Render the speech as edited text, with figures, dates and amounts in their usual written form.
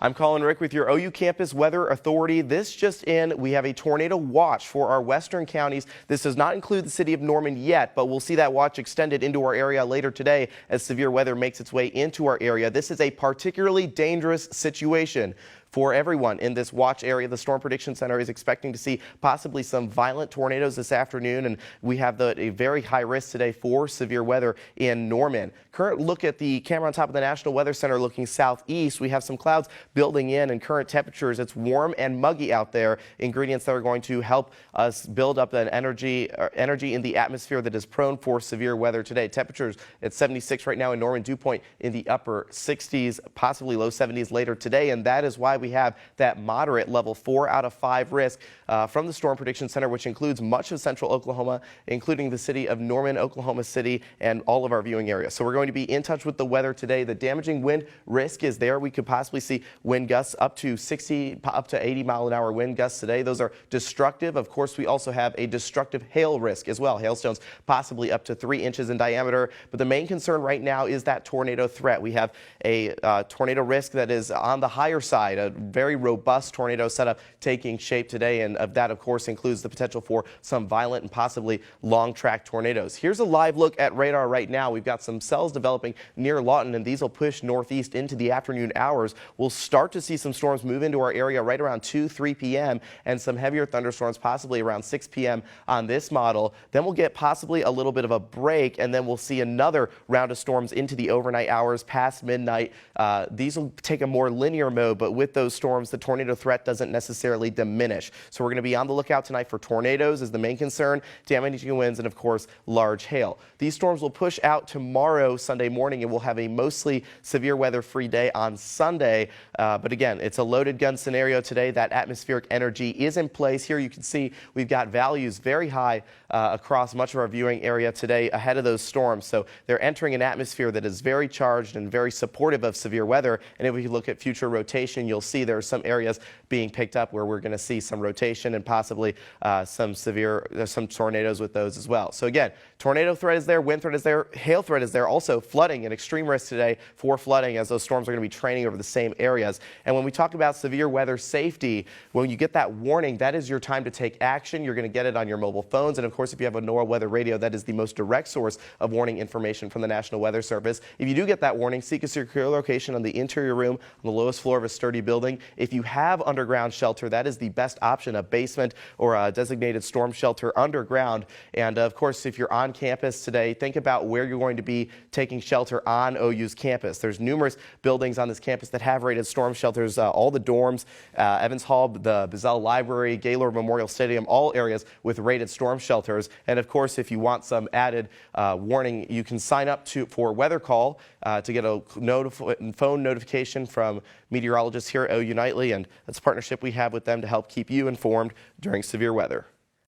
I'm Colin Rick with your OU Campus Weather Authority. This just in, we have a tornado watch for our western counties. This does not include the city of Norman yet, but we'll see that watch extended into our area later today as severe weather makes its way into our area. This is a particularly dangerous situation for everyone in this watch area. The Storm Prediction Center is expecting to see possibly some violent tornadoes this afternoon, and we have a very high risk today for severe weather in Norman. Current look at the camera on top of the National Weather Center looking southeast. We have some clouds building in and current temperatures. It's warm and muggy out there. Ingredients that are going to help us build up an energy in the atmosphere that is prone for severe weather today. Temperatures at 76 right now in Norman, dew point in the upper 60s, possibly low 70s later today, and that is why we have that moderate level 4 out of 5 risk from the Storm Prediction Center, which includes much of central Oklahoma, including the city of Norman, Oklahoma City, and all of our viewing areas. So we're going to be in touch with the weather today. The damaging wind risk is there. We could possibly see wind gusts up to 60, up to 80 mile an hour wind gusts today. Those are destructive. Of course, we also have a destructive hail risk as well. Hailstones possibly up to 3 inches in diameter. But the main concern right now is that tornado threat. We have a tornado risk that is on the higher side, a very robust tornado setup taking shape today, and that of course includes the potential for some violent and possibly long track tornadoes. Here's a live look at radar right now. We've got some cells developing near Lawton, and these will push northeast into the afternoon hours. We'll start to see some storms move into our area right around 2-3 p.m. and some heavier thunderstorms possibly around 6 p.m. on this model. Then we'll get possibly a little bit of a break, and then we'll see another round of storms into the overnight hours past midnight. These will take a more linear mode, but with those storms, the tornado threat doesn't necessarily diminish. So we're going to be on the lookout tonight for tornadoes as the main concern, damaging winds, and of course large hail. These storms will push out tomorrow, Sunday morning, and we'll have a mostly severe weather free day on Sunday. But again, it's a loaded gun scenario today. That atmospheric energy is in place. Here you can see we've got values very high across much of our viewing area today ahead of those storms. So they're entering an atmosphere that is very charged and very supportive of severe weather. And if we look at future rotation, you'll see there are some areas being picked up where we're going to see some rotation and possibly some tornadoes with those as well. So again, tornado threat is there, wind threat is there, hail threat is there, also flooding and extreme risk today for flooding as those storms are going to be training over the same areas. And when we talk about severe weather safety, when you get that warning, that is your time to take action. You're going to get it on your mobile phones. And of course, if you have a NOAA weather radio, that is the most direct source of warning information from the National Weather Service. If you do get that warning, seek a secure location on the interior room on the lowest floor of a sturdy building. If you have underground shelter, that is the best option, a basement or a designated storm shelter underground. And of course, if you're on campus today, think about where you're going to be taking shelter on OU's campus. There's numerous buildings on this campus that have rated storm shelters, all the dorms, Evans Hall, the Bazell Library, Gaylord Memorial Stadium, all areas with rated storm shelters. And of course, if you want some added warning, you can sign up for Weather Call to get a phone notification from meteorologists here at OU Nightly, and that's a partnership we have with them to help keep you informed during severe weather.